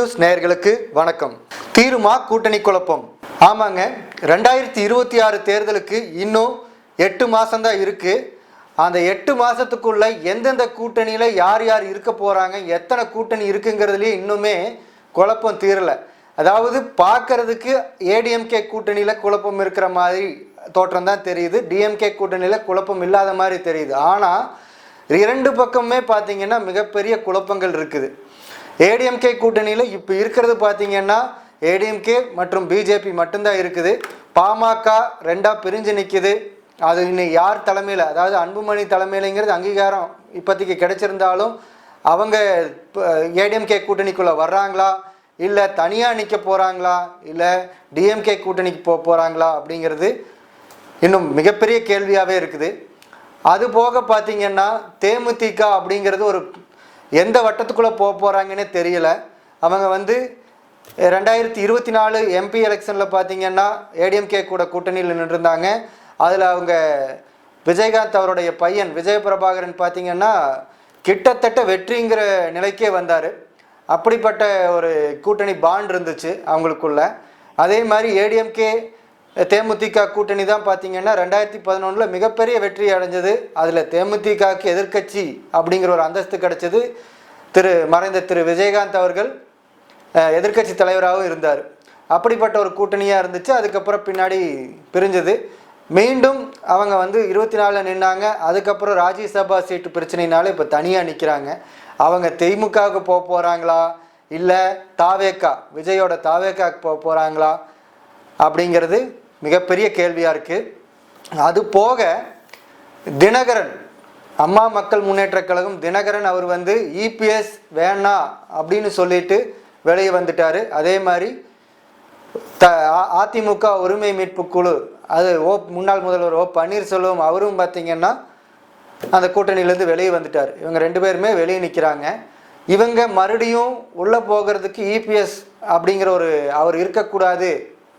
News நேயர்களுக்கு வணக்கம். தீருமா கூட்டணி குழப்பம்? ஆமாங்க, 2026 தேர்தலுக்கு இன்னும் 8 மாதம் தான் இருக்கு. அந்த 8 மாதத்துக்குள்ள எந்தெந்த கூட்டணியில் யார் யார் இருக்க போகிறாங்க, எத்தனை கூட்டணி இருக்குங்கிறதுலேயே இன்னுமே குழப்பம் தீரலை. அதாவது பார்க்கறதுக்கு ஏடிஎம்கே கூட்டணியில் குழப்பம் இருக்கிற மாதிரி தோற்றம் தான் தெரியுது, டிஎம்கே கூட்டணியில் குழப்பம் இல்லாத மாதிரி தெரியுது. ஆனால் இரண்டு பக்கமே பார்த்தீங்கன்னா மிகப்பெரிய குழப்பங்கள் இருக்குது. ஏடிஎம்கே கூட்டணியில் இப்போ இருக்கிறது பார்த்தீங்கன்னா ஏடிஎம்கே மற்றும் பிஜேபி மட்டும்தான் இருக்குது. பாமக ரெண்டாக பிரிஞ்சு நிற்குது. அது இன்னும் யார் தலைமையில், அதாவது அன்புமணி தலைமையிலங்கிறது அங்கீகாரம் இப்போதைக்கு கிடைச்சிருந்தாலும் அவங்க ஏடிஎம்கே கூட்டணிக்குள்ளே வர்றாங்களா, இல்லை தனியாக நிற்க போகிறாங்களா, இல்லை டிஎம்கே கூட்டணிக்கு போகிறாங்களா அப்படிங்கிறது இன்னும் மிகப்பெரிய கேள்வியாகவே இருக்குது. அது போக பார்த்தீங்கன்னா தேமுதிக அப்படிங்கிறது ஒரு எந்த வட்டத்துக்குள்ளே போகிறாங்கன்னே தெரியல. அவங்க 2024 எம்பி எலெக்ஷனில் பார்த்தீங்கன்னா ஏடிஎம்கே கூட கூட்டணியில் நின்றுருந்தாங்க. அதில் அவங்க விஜயகாந்த் அவருடைய பையன் விஜயபிரபாகரன் பார்த்தீங்கன்னா கிட்டத்தட்ட வெற்றிங்கிற நிலைக்கே வந்தார். அப்படிப்பட்ட ஒரு கூட்டணி பாண்ட் இருந்துச்சு அவங்களுக்குள்ள. அதே மாதிரி ஏடிஎம்கே தேமுதிக கூட்டணி தான் பார்த்தீங்கன்னா 2011 மிகப்பெரிய வெற்றி அடைஞ்சது. அதில் தேமுதிகவுக்கு எதிர்க்கட்சி அப்படிங்கிற ஒரு அந்தஸ்து கிடைச்சது. மறைந்த திரு விஜயகாந்த் அவர்கள் எதிர்க்கட்சி தலைவராகவும் இருந்தார். அப்படிப்பட்ட ஒரு கூட்டணியாக இருந்துச்சு. அதுக்கப்புறம் பின்னாடி பிரிஞ்சது. மீண்டும் அவங்க 24 நின்னாங்க. அதுக்கப்புறம் ராஜ்யசபா சீட்டு பிரச்சனைனால இப்போ தனியாக நிற்கிறாங்க. அவங்க திமுகவுக்கு போகிறாங்களா, இல்லை தாவேக்கா விஜயோட தாவேக்காவுக்கு போகிறாங்களா அப்படிங்கிறது மிகப்பெரிய கேள்வியாக இருக்குது. அது போக தினகரன், அம்மா மக்கள் முன்னேற்ற கழகம் தினகரன் அவர் இபிஎஸ் வேணாம் அப்படின்னு சொல்லிட்டு வெளியே வந்துட்டார். அதே மாதிரி அதிமுக உரிமை மீட்பு குழு, அது முன்னாள் முதல்வர் பன்னீர்செல்வம் அவரும் பார்த்திங்கன்னா அந்த கூட்டணியிலேருந்து வெளியே வந்துட்டார். இவங்க 2 பேருமே வெளியே நிற்கிறாங்க. இவங்க மறுபடியும் உள்ளே போகிறதுக்கு இபிஎஸ் அப்படிங்கிற ஒரு அவர் இருக்கக்கூடாது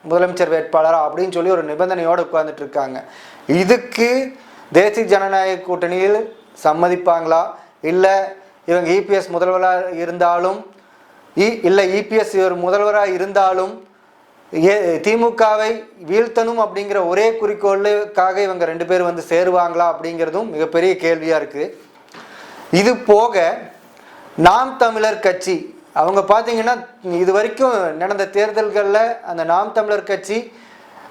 முதலமைச்சர் வேட்பாளராக அப்படின்னு சொல்லி ஒரு நிபந்தனையோடு உட்கார்ந்துட்டு இருக்காங்க. இதுக்கு தேசிய ஜனநாயக கூட்டணியில் சம்மதிப்பாங்களா, இல்லை இவங்க இபிஎஸ் முதல்வராக இருந்தாலும் இல்லை இபிஎஸ் இவர் முதல்வராக இருந்தாலும் திமுகவை வீழ்த்தணும் அப்படிங்கிற ஒரே குறிக்கோளுக்காக இவங்க 2 பேர் சேருவாங்களா அப்படிங்கிறதும் மிகப்பெரிய கேள்வியாக இருக்குது. இது போக நாம் தமிழர் கட்சி, அவங்க பார்த்தீங்கன்னா இது வரைக்கும் நடந்த தேர்தல்களில் அந்த நாம் தமிழர் கட்சி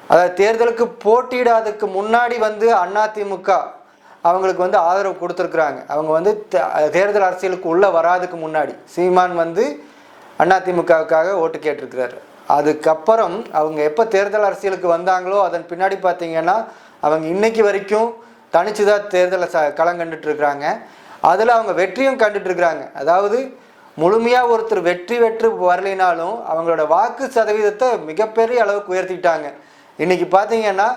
அதாவது தேர்தலுக்கு போட்டியிடாததுக்கு முன்னாடி அதிமுக அவங்களுக்கு ஆதரவு கொடுத்துருக்குறாங்க. அவங்க தேர்தல் அரசியலுக்கு உள்ளே வராதுக்கு முன்னாடி சீமான் அதிமுகவுக்காக ஓட்டு கேட்டிருக்கிறாரு. அதுக்கப்புறம் அவங்க எப்போ தேர்தல் அரசியலுக்கு வந்தாங்களோ அதன் பின்னாடி பார்த்தீங்கன்னா அவங்க இன்னைக்கு வரைக்கும் தனிச்சு தான் தேர்தலை களம் கண்டுட்டுருக்குறாங்க. அதில் அவங்க வெற்றியும் கண்டுட்டுருக்குறாங்க. அதாவது முழுமையாக ஒருத்தர் வெற்றி வரலினாலும் அவங்களோட வாக்கு சதவீதத்தை மிகப்பெரிய அளவுக்கு உயர்த்திட்டாங்க. இன்றைக்கி பார்த்தீங்கன்னா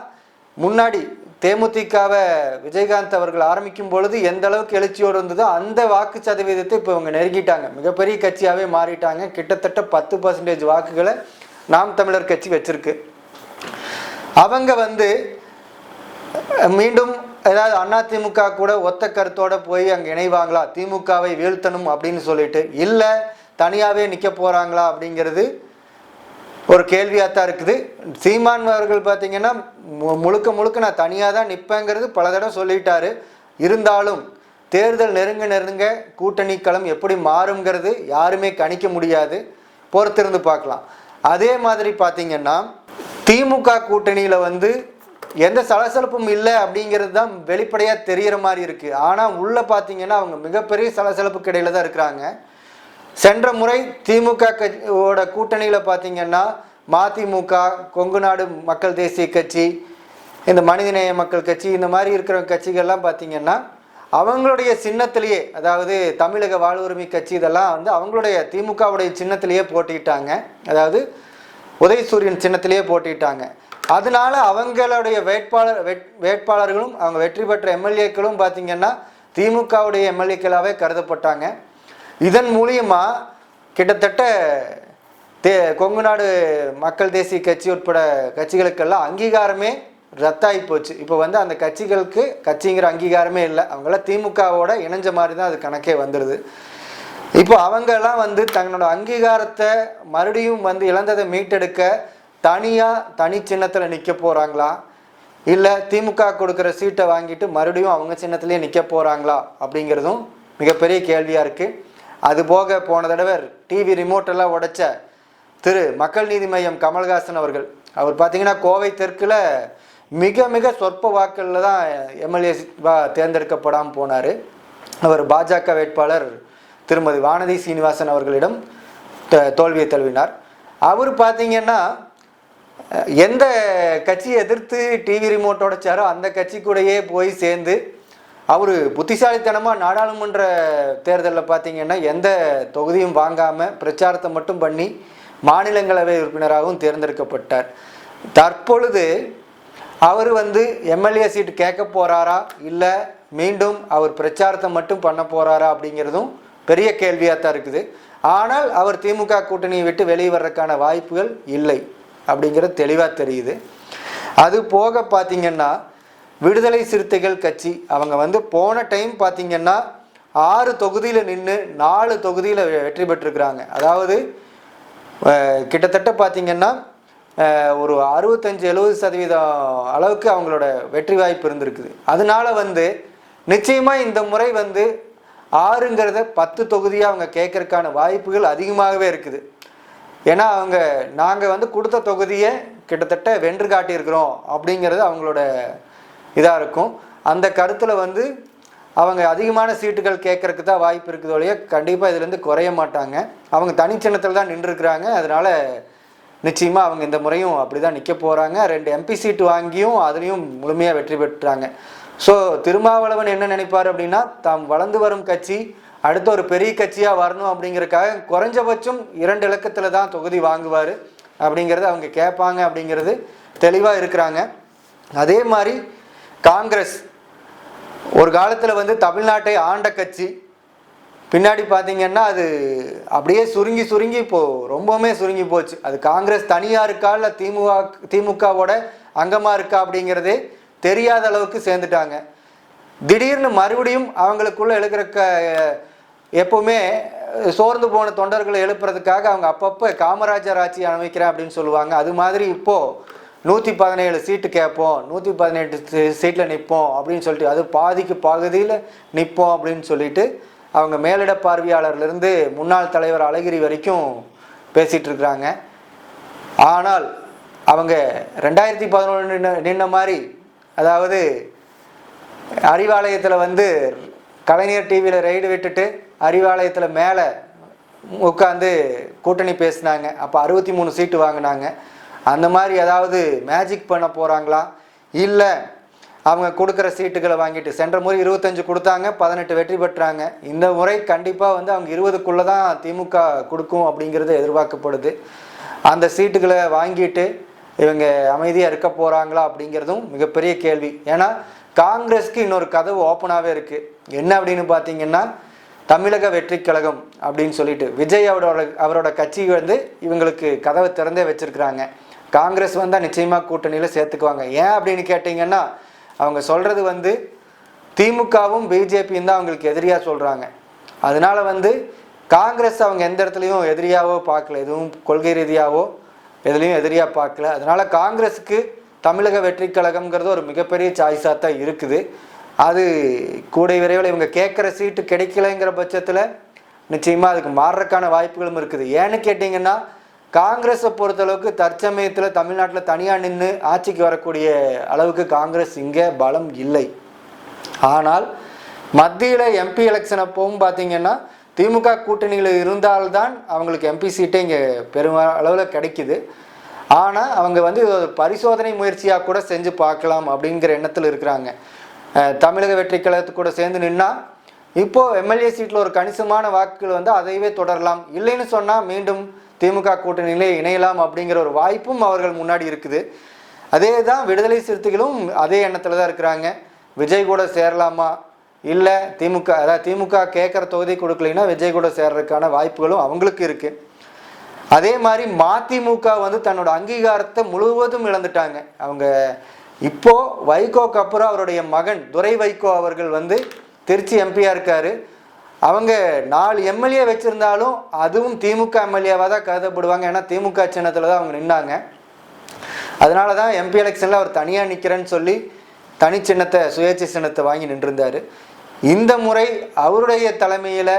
முன்னாடி தேமுதிகவை விஜயகாந்த் அவர்கள் ஆரம்பிக்கும் பொழுது எந்த அளவுக்கு எழுச்சியோடு இருந்ததோ அந்த வாக்கு சதவீதத்தை இப்போ இவங்க நெருங்கிட்டாங்க. மிகப்பெரிய கட்சியாகவே மாறிட்டாங்க. கிட்டத்தட்ட 10% வாக்குகளை நாம் தமிழர் கட்சி வச்சிருக்கு. அவங்க மீண்டும் ஏதாவது அதிமுக கூட ஒத்த கருத்தோடு போய் அங்கே இணைவாங்களா, திமுகவை வீழ்த்தணும் அப்படின்னு சொல்லிட்டு, இல்லை தனியாகவே நிற்க போகிறாங்களா அப்படிங்கிறது ஒரு கேள்வியாக தான் இருக்குது. சீமான் அவர்கள் பார்த்தீங்கன்னா முழுக்க நான் தனியாக தான் நிற்பேங்கிறது பல தடவை சொல்லிட்டாரு. இருந்தாலும் தேர்தல் நெருங்க கூட்டணி களம் எப்படி மாறுங்கிறது யாருமே கணிக்க முடியாது, பொறுத்திருந்து பார்க்கலாம். அதே மாதிரி பார்த்தீங்கன்னா திமுக கூட்டணியில் எந்த சலசலப்பும் இல்லை அப்படிங்கிறது தான் வெளிப்படையாக தெரிகிற மாதிரி இருக்குது. ஆனால் உள்ளே பார்த்தீங்கன்னா அவங்க மிகப்பெரிய சலசலப்புக்கு இடையில தான் இருக்கிறாங்க. சென்ற முறை திமுகவோட கூட்டணியில் பார்த்தீங்கன்னா மதிமுக, கொங்கு நாடு மக்கள் தேசிய கட்சி, இந்த மனிதநேய மக்கள் கட்சி, இந்த மாதிரி இருக்கிற கட்சிகள்லாம் பார்த்தீங்கன்னா அவங்களுடைய சின்னத்திலேயே, அதாவது தமிழக வாழ்வுரிமை கட்சி இதெல்லாம் அவங்களுடைய திமுகவுடைய சின்னத்திலேயே போட்டிட்டாங்க. அதாவது உதயசூரியன் சின்னத்திலேயே போட்டிட்டாங்க. அதனால அவங்களுடைய வேட்பாளர்களும் அவங்க வெற்றி பெற்ற எம்எல்ஏக்களும் பார்த்தீங்கன்னா திமுகவுடைய எம்எல்ஏக்களாகவே கருதப்பட்டாங்க. இதன் மூலியமாக கிட்டத்தட்ட கொங்கு நாடு மக்கள் தேசிய கட்சி உட்பட கட்சிகளுக்கெல்லாம் அங்கீகாரமே ரத்தாகி போச்சு. இப்போ அந்த கட்சிகளுக்கு கட்சிங்கிற அங்கீகாரமே இல்லை. அவங்களாம் திமுகவோட இணைஞ்ச மாதிரி தான் அது கணக்கே வந்துடுது. இப்போ அவங்கெல்லாம் வந்து தங்களோட அங்கீகாரத்தை மறுபடியும் வந்து இழந்ததை மீட்டெடுக்க தனி சின்னத்தில் நிற்க போகிறாங்களா, இல்லை திமுக கொடுக்குற சீட்டை வாங்கிட்டு மறுபடியும் அவங்க சின்னத்திலே நிற்க போகிறாங்களா அப்படிங்கிறதும் மிகப்பெரிய கேள்வியாக இருக்குது. அது போக போன தடவை டிவி ரிமோட்டெல்லாம் உடைச்ச மக்கள் நீதி மையம் கமல்ஹாசன் அவர்கள், அவர் பார்த்தீங்கன்னா கோவை தெற்கில் மிக சொற்ப வாக்களில் தான் எம்எல்ஏ தேர்ந்தெடுக்கப்படாமல் போனார். அவர் பாஜக வேட்பாளர் திருமதி வானதி சீனிவாசன் அவர்களிடம் தோல்வியை தழுவினார். அவர் பார்த்தீங்கன்னா எந்த கட்சியை எதிர்த்து டிவி ரிமோட் உடைச்சாரோ அந்த கட்சி கூடயே போய் சேர்ந்து அவர் புத்திசாலித்தனமாக நாடாளுமன்ற தேர்தலில் பார்த்தீங்கன்னா எந்த தொகுதியும் வாங்காமல் பிரச்சாரத்தை மட்டும் பண்ணி மாநிலங்களவை உறுப்பினராகவும் தேர்ந்தெடுக்கப்பட்டார். தற்பொழுது அவர் வந்து எம்எல்ஏ சீட்டு கேட்க போகிறாரா, இல்லை மீண்டும் அவர் பிரச்சாரத்தை மட்டும் பண்ண போகிறாரா அப்படிங்கிறதும் பெரிய கேள்வியாக தான் இருக்குது. ஆனால் அவர் திமுக கூட்டணியை விட்டு வெளியே வர்றதுக்கான வாய்ப்புகள் இல்லை அப்படிங்கிறது தெளிவாக தெரியுது. அது போக பார்த்திங்கன்னா விடுதலை சிறுத்தைகள் கட்சி அவங்க வந்து போன டைம் பார்த்திங்கன்னா 6 தொகுதியில் நின்று 4 தொகுதியில் வெற்றி பெற்றிருக்கிறாங்க. அதாவது கிட்டத்தட்ட பார்த்திங்கன்னா ஒரு 65-70% அளவுக்கு அவங்களோட வெற்றி வாய்ப்பு இருந்திருக்குது. அதனால வந்து நிச்சயமாக இந்த முறை வந்து 6ங்கிறத 10 தொகுதியாக அவங்க கேட்கறதுக்கான வாய்ப்புகள் அதிகமாகவே இருக்குது. ஏன்னா நாங்கள் வந்து கொடுத்த தொகுதியை கிட்டத்தட்ட வென்று காட்டியிருக்கிறோம் அப்படிங்கிறது அவங்களோட இதாக இருக்கும். அந்த கருத்தில் வந்து அவங்க அதிகமான சீட்டுகள் கேட்கறதுக்கு தான் வாய்ப்பு இருக்குது ஒழிய கண்டிப்பாக இதுலேருந்து குறைய மாட்டாங்க. அவங்க தனிச்சின்னத்தில் தான் நின்றுருக்குறாங்க. அதனால் நிச்சயமாக அவங்க இந்த முறையும் அப்படி தான் நிற்க போகிறாங்க. 2 எம்பி சீட்டு வாங்கியும் அதுலேயும் முழுமையாக வெற்றி பெற்றாங்க. ஸோ திருமாவளவன் என்ன நினைப்பார் அப்படின்னா, தாம் வளர்ந்து வரும் கட்சி அடுத்த ஒரு பெரிய கட்சியாக வரணும் அப்படிங்கிறதுக்காக குறைஞ்சபட்சம் 2 இலக்கத்தில் தான் தொகுதி வாங்குவார் அப்படிங்கிறது அவங்க கேட்பாங்க அப்படிங்கிறது தெளிவாக இருக்கிறாங்க. அதே மாதிரி காங்கிரஸ் ஒரு காலத்தில் வந்து தமிழ்நாட்டை ஆண்ட கட்சி, பின்னாடி பார்த்தீங்கன்னா அது அப்படியே சுருங்கி இப்போது ரொம்பவுமே சுருங்கி போச்சு. அது காங்கிரஸ் தனியாக இருக்கா இல்லை திமுகவோட அங்கமாக இருக்கா அப்படிங்கிறதே தெரியாத அளவுக்கு சேர்ந்துட்டாங்க. திடீர்னு மறுபடியும் அவங்களுக்குள்ள எழுகிற எப்பவுமே சோர்ந்து போன தொண்டர்களை எழுப்புறதுக்காக அவங்க அப்பப்போ காமராஜர் ஆட்சி அமைக்கிறேன் அப்படின்னு சொல்லுவாங்க. அது மாதிரி இப்போது 117 சீட்டு கேட்போம், 118 சீட்டில் நிற்போம் அப்படின்னு சொல்லிட்டு, அது பாதிக்கு பகுதியில் நிற்போம் அப்படின்னு சொல்லிட்டு அவங்க மேலிட பார்வையாளர்லேருந்து முன்னாள் தலைவர் அழகிரி வரைக்கும் பேசிகிட்டு இருக்கிறாங்க. ஆனால் அவங்க 2011 நின்ன மாதிரி, அதாவது அறிவாலயத்தில் வந்து கலைஞர் டிவியில் ரைடு விட்டுட்டு அறிவாலயத்தில் மேலே உட்காந்து கூட்டணி பேசினாங்க. அப்போ 63 சீட்டு வாங்கினாங்க. அந்த மாதிரி ஏதாவது மேஜிக் பண்ண போகிறாங்களா, இல்லை அவங்க கொடுக்குற சீட்டுகளை வாங்கிட்டு சென்ற முறை 25 கொடுத்தாங்க, 18 வெற்றி பெற்றாங்க. இந்த முறை கண்டிப்பாக வந்து அவங்க 20க்குள்ளே தான் திமுக கொடுக்கும் அப்படிங்கிறது எதிர்பார்க்கப்படுது. அந்த சீட்டுகளை வாங்கிட்டு இவங்க அமைதியாக இருக்க போகிறாங்களா அப்படிங்கிறதும் மிகப்பெரிய கேள்வி. ஏன்னா காங்கிரஸ்க்கு இன்னொரு கதவு ஓப்பனாகவே இருக்குது. என்ன அப்படின்னு பார்த்தீங்கன்னா, தமிழக வெற்றி கழகம் அப்படின்னு சொல்லிட்டு விஜய் அவரோட கட்சி வந்து இவங்களுக்கு கதவை திறந்தே வச்சுருக்கிறாங்க. காங்கிரஸ் வந்தால் நிச்சயமாக கூட்டணியில் சேர்த்துக்குவாங்க. ஏன் அப்படின்னு கேட்டிங்கன்னா, அவங்க சொல்கிறது வந்து திமுகவும் பிஜேபியும் தான் அவங்களுக்கு எதிரியாக சொல்கிறாங்க. அதனால் வந்து காங்கிரஸ் அவங்க எந்த இடத்துலையும் எதிரியாவோ பார்க்கல, எதுவும் கொள்கை ரீதியாவோ எதுலேயும் எதிரியாக பார்க்கல. அதனால் காங்கிரஸுக்கு தமிழக வெற்றி கழகம்ங்கிறது ஒரு மிகப்பெரிய சாய்ஸாக தான் இருக்குது. அது கூடிய விரைவில் இவங்க கேட்குற சீட்டு கிடைக்கலைங்கிற பட்சத்தில் நிச்சயமாக அதுக்கு மாறுறதுக்கான வாய்ப்புகளும் இருக்குது. ஏன்னு கேட்டிங்கன்னா, காங்கிரஸை பொறுத்தளவுக்கு தற்சமயத்தில் தமிழ்நாட்டில் தனியாக நின்று ஆட்சிக்கு வரக்கூடிய அளவுக்கு காங்கிரஸ் இங்கே பலம் இல்லை. ஆனால் மத்தியில் எம்பி எலெக்ஷன் அப்பவும் பார்த்திங்கன்னா திமுக கூட்டணியில் இருந்தால்தான் அவங்களுக்கு எம்பி சீட்டே இங்கே பெருமளவில் கிடைக்குது. ஆனால் அவங்க வந்து பரிசோதனை முயற்சியாக கூட செஞ்சு பார்க்கலாம் அப்படிங்கிற எண்ணத்தில் இருக்கிறாங்க. தமிழக வெற்றி கழகத்துக்கு கூட சேர்ந்து நின்னால் இப்போது எம்எல்ஏ சீட்டில் ஒரு கணிசமான வாக்குகள் வந்து அதையவே தொடரலாம். இல்லைன்னு சொன்னால் மீண்டும் திமுக கூட்டணியிலே இணையலாம் அப்படிங்கிற ஒரு வாய்ப்பும் அவர்கள் முன்னாடி இருக்குது. அதே தான் விடுதலை சிறுத்தைகளும் அதே எண்ணத்தில் தான் இருக்கிறாங்க. விஜய் கூட சேரலாமா, இல்லை திமுக கேட்குற தொகுதி கொடுக்கலைன்னா விஜய் கூட சேர்றதுக்கான வாய்ப்புகளும் அவங்களுக்கு இருக்குது. அதே மாதிரி மதிமுக வந்து தன்னோட அங்கீகாரத்தை முழுவதும் இழந்துட்டாங்க. அவங்க இப்போது வைகோக்கு அப்புறம் அவருடைய மகன் துரை வைகோ அவர்கள் வந்து திருச்சி எம்பியாக இருக்கார். அவங்க 4 எம்எல்ஏ வச்சுருந்தாலும் அதுவும் திமுக எம்எல்ஏவாக தான் கருதப்படுவாங்க. ஏன்னா திமுக சின்னத்தில் தான் அவங்க நின்னாங்க. அதனால தான் எம்பி எலெக்ஷனில் அவர் தனியாக நிற்கிறேன்னு சொல்லி தனி சின்னத்தை சுயேட்சை சின்னத்தை வாங்கி நின்றிருந்தார். இந்த முறை அவருடைய தலைமையில்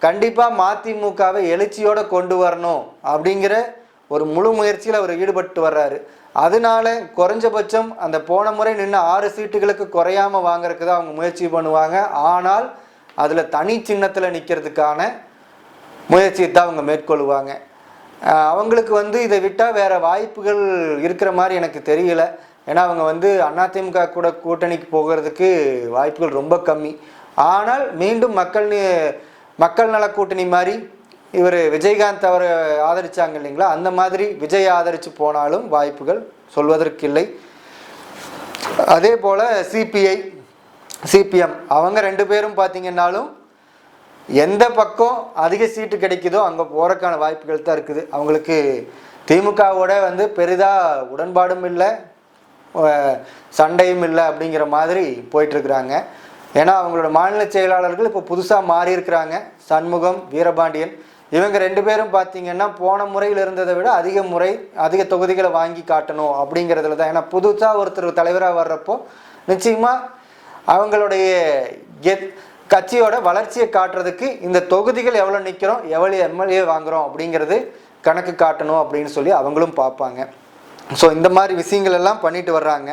கண்டிப்பாக மதிமுகவை எழுச்சியோடு கொண்டு வரணும் அப்படிங்கிற ஒரு முழு முயற்சியில் அவர் ஈடுபட்டு வர்றாரு. அதனால குறைஞ்சபட்சம் அந்த போன முறை நின்று 6 சீட்டுகளுக்கு குறையாமல் வாங்குறதுக்கு தான் அவங்க முயற்சி பண்ணுவாங்க. ஆனால் அதில் தனி சின்னத்தில் நிற்கிறதுக்கான முயற்சியை தான் அவங்க மேற்கொள்வாங்க. அவங்களுக்கு இதை விட்டால் வேறு வாய்ப்புகள் இருக்கிற மாதிரி எனக்கு தெரியல. ஏன்னா அவங்க அதிமுக கூட கூட்டணிக்கு போகிறதுக்கு வாய்ப்புகள் ரொம்ப கம்மி. ஆனால் மீண்டும் மக்கள் நல கூட்டணி மாதிரி இவர் விஜயகாந்த் அவரை ஆதரிச்சாங்க இல்லைங்களா, அந்த மாதிரி விஜய் ஆதரித்து போனாலும் வாய்ப்புகள் சொல்வதற்கு இல்லை. அதே போல் சிபிஐ சிபிஎம் அவங்க 2 பேரும் பார்த்தீங்கன்னாலும் எந்த பக்கம் அதிக சீட்டு கிடைக்குதோ அங்கே போகிறதுக்கான வாய்ப்புகள் தான் இருக்குது. அவங்களுக்கு திமுகவோட பெரிதாக உடன்பாடும் இல்லை, சண்டையும் இல்லை அப்படிங்கிற மாதிரி போயிட்டுருக்குறாங்க. ஏன்னா அவங்களோட மாநில செயலாளர்கள் இப்போ புதுசாக மாறி இருக்கிறாங்க. சண்முகம், வீரபாண்டியன் இவங்க 2 பேரும் பார்த்தீங்கன்னா போன முறையில் இருந்ததை விட அதிக தொகுதிகளை வாங்கி காட்டணும் அப்படிங்கிறதுல தான். ஏன்னா புதுசாக ஒருத்தர் தலைவராக வர்றப்போ நிச்சயமாக அவங்களுடைய கட்சியோட வளர்ச்சியை காட்டுறதுக்கு இந்த தொகுதிகள் எவ்வளோ நிற்கிறோம், எவ்வளோ எம்எல்ஏ வாங்குகிறோம் அப்படிங்கிறது கணக்கு காட்டணும் அப்படின்னு சொல்லி அவங்களும் பார்ப்பாங்க. ஸோ இந்த மாதிரி விஷயங்கள் எல்லாம் பண்ணிட்டு வர்றாங்க.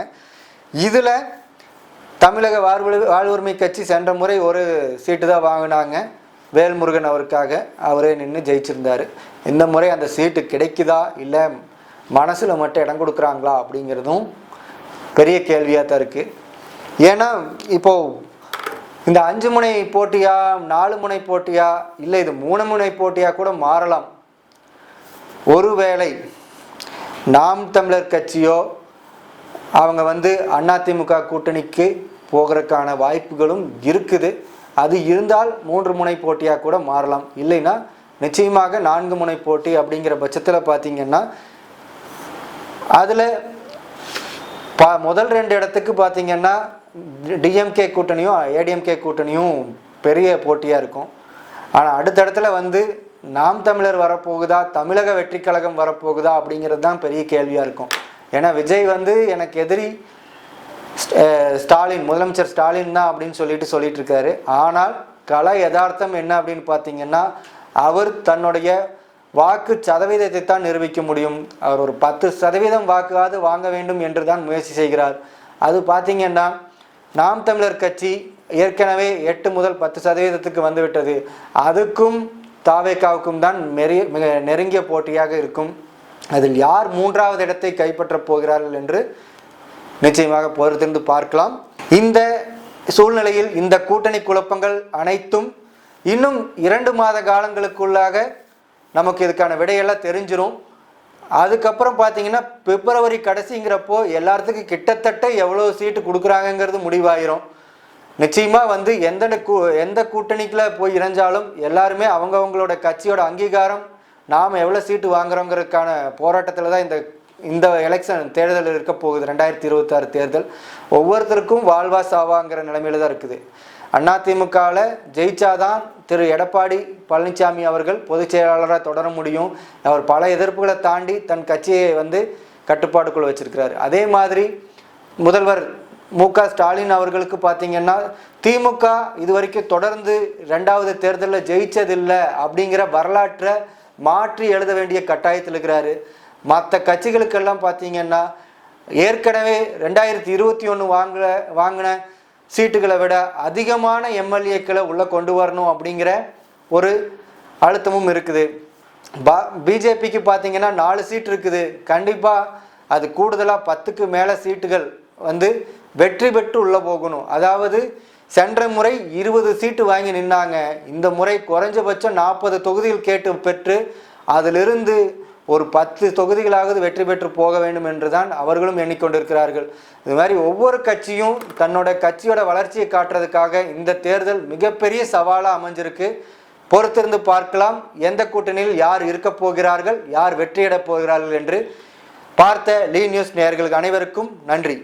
இதில் தமிழக வாழ்வுரிமை கட்சி சென்ற முறை ஒரு சீட்டு தான் வாங்கினாங்க. வேல்முருகன் அவருக்காக அவரே நின்று ஜெயிச்சிருந்தார். இந்த முறை அந்த சீட்டு கிடைக்குதா இல்லை மனசில் மட்டும் இடம் கொடுக்குறாங்களா அப்படிங்கிறதும் பெரிய கேள்வியாக தான் இருக்குது. ஏன்னா இப்போது இந்த 5 முனை போட்டியா 4 முனை போட்டியா இல்லை இது 3 முனை போட்டியாக கூட மாறலாம். ஒருவேளை நாம் தமிழர் கட்சியோ அவங்க அதிமுக கூட்டணிக்கு போகிறதுக்கான வாய்ப்புகளும் இருக்குது. அது இருந்தால் 3 முனை போட்டியாக கூட மாறலாம். இல்லைன்னா நிச்சயமாக 4 முனை போட்டி அப்படிங்கிற பட்சத்தில் பார்த்தீங்கன்னா அதில் முதல் 2 இடத்துக்கு பார்த்தீங்கன்னா டிஎம்கே கூட்டணியும் ஏடிஎம்கே கூட்டணியும் பெரிய போட்டியாக இருக்கும். ஆனால் அடுத்த இடத்துல நாம் தமிழர் வரப்போகுதா, தமிழக வெற்றி கழகம் வரப்போகுதா அப்படிங்கிறது தான் பெரிய கேள்வியாக இருக்கும். ஏன்னா விஜய் எனக்கு எதிரி ஸ்டாலின், முதலமைச்சர் ஸ்டாலின் தான் அப்படின்னு சொல்லிட்டு இருக்காரு. ஆனால் யதார்த்தம் என்ன அப்படின்னு பார்த்தீங்கன்னா அவர் தன்னுடைய வாக்கு சதவீதத்தை தான் நிரூபிக்க முடியும். அவர் ஒரு 10% வாக்காவது வாங்க வேண்டும் என்று தான் முயற்சி செய்கிறார். அது பார்த்தீங்கன்னா நாம் தமிழர் கட்சி ஏற்கனவே 8 முதல் 10% வந்துவிட்டது. அதுக்கும் தாவேகாவுக்கும் தான் மிக நெருங்கிய போட்டியாக இருக்கும். அதில் யார் 3வது இடத்தை கைப்பற்றப் போகிறார்கள் என்று நிச்சயமாக பொறுத்திருந்து பார்க்கலாம். இந்த சூழ்நிலையில் இந்த கூட்டணி குழப்பங்கள் அனைத்தும் இன்னும் 2 மாத காலங்களுக்குள்ளாக நமக்கு இதுக்கான விடையெல்லாம் தெரிஞ்சிடும். அதுக்கப்புறம் பார்த்தீங்கன்னா பிப்ரவரி கடைசிங்கிறப்போ எல்லாத்துக்கும் கிட்டத்தட்ட எவ்வளோ சீட்டு கொடுக்குறாங்கங்கிறது முடிவாயிரும். நிச்சயமாக எந்த கூட்டணிக்குள்ள போய் இணைஞ்சாலும் எல்லாருமே அவங்கவுங்களோட கட்சியோட அங்கீகாரம் நாம் எவ்வளோ சீட்டு வாங்குறோங்கிறதுக்கான போராட்டத்தில் தான் இந்த எலெக்ஷன் தேர்தல் இருக்க போகுது. 2026 தேர்தல் ஒவ்வொருத்தருக்கும் வாழ்வா சாவாங்கிற நிலைமையில தான் இருக்குது. அதிமுகவில் ஜெயிச்சாதான் திரு எடப்பாடி பழனிசாமி அவர்கள் பொதுச் செயலாளராக தொடர முடியும். அவர் பல எதிர்ப்புகளை தாண்டி தன் கட்சியை கட்டுப்பாட்டுக்குள்ள வச்சிருக்கிறார். அதே மாதிரி முதல்வர் மு.க. ஸ்டாலின் அவர்களுக்கு பார்த்தீங்கன்னா திமுக இதுவரைக்கும் தொடர்ந்து 2வது தேர்தலில் ஜெயிச்சதில்லை அப்படிங்கிற வரலாற்றை மாற்றி எழுத வேண்டிய கட்டாயத்தில் இருக்கிறாரு. மற்ற கட்சிகளுக்கெல்லாம் பார்த்தீங்கன்னா ஏற்கனவே 2021 வாங்கின சீட்டுகளை விட அதிகமான எம்எல்ஏக்களை உள்ளே கொண்டு வரணும் அப்படிங்கிற ஒரு அழுத்தமும் இருக்குது. பிஜேபிக்கு பார்த்தீங்கன்னா 4 சீட் இருக்குது. கண்டிப்பாக அது கூடுதலாக 10க்கு மேலே சீட்டுகள் வெற்றி பெற்று உள்ளே போகணும். அதாவது சென்ற முறை 20 சீட்டு வாங்கி நின்னாங்க. இந்த முறை குறைஞ்சபட்சம் 40 தொகுதிகள் கேட்டு பெற்று அதிலிருந்து ஒரு 10 தொகுதிகளாவது வெற்றி பெற்று போக வேண்டும் என்று தான் அவர்களும் எண்ணிக்கொண்டிருக்கிறார்கள். இது மாதிரி ஒவ்வொரு கட்சியும் தன்னோட கட்சியோட வளர்ச்சியை காட்டுறதுக்காக இந்த தேர்தல் மிகப்பெரிய சவாலாக அமைஞ்சிருக்கு. பொறுத்திருந்து பார்க்கலாம் எந்த கூட்டணியில் யார் இருக்க போகிறார்கள், யார் வெற்றியடப் போகிறார்கள் என்று. பார்த்த லீ நியூஸ் நேயர்களுக்கு அனைவருக்கும் நன்றி.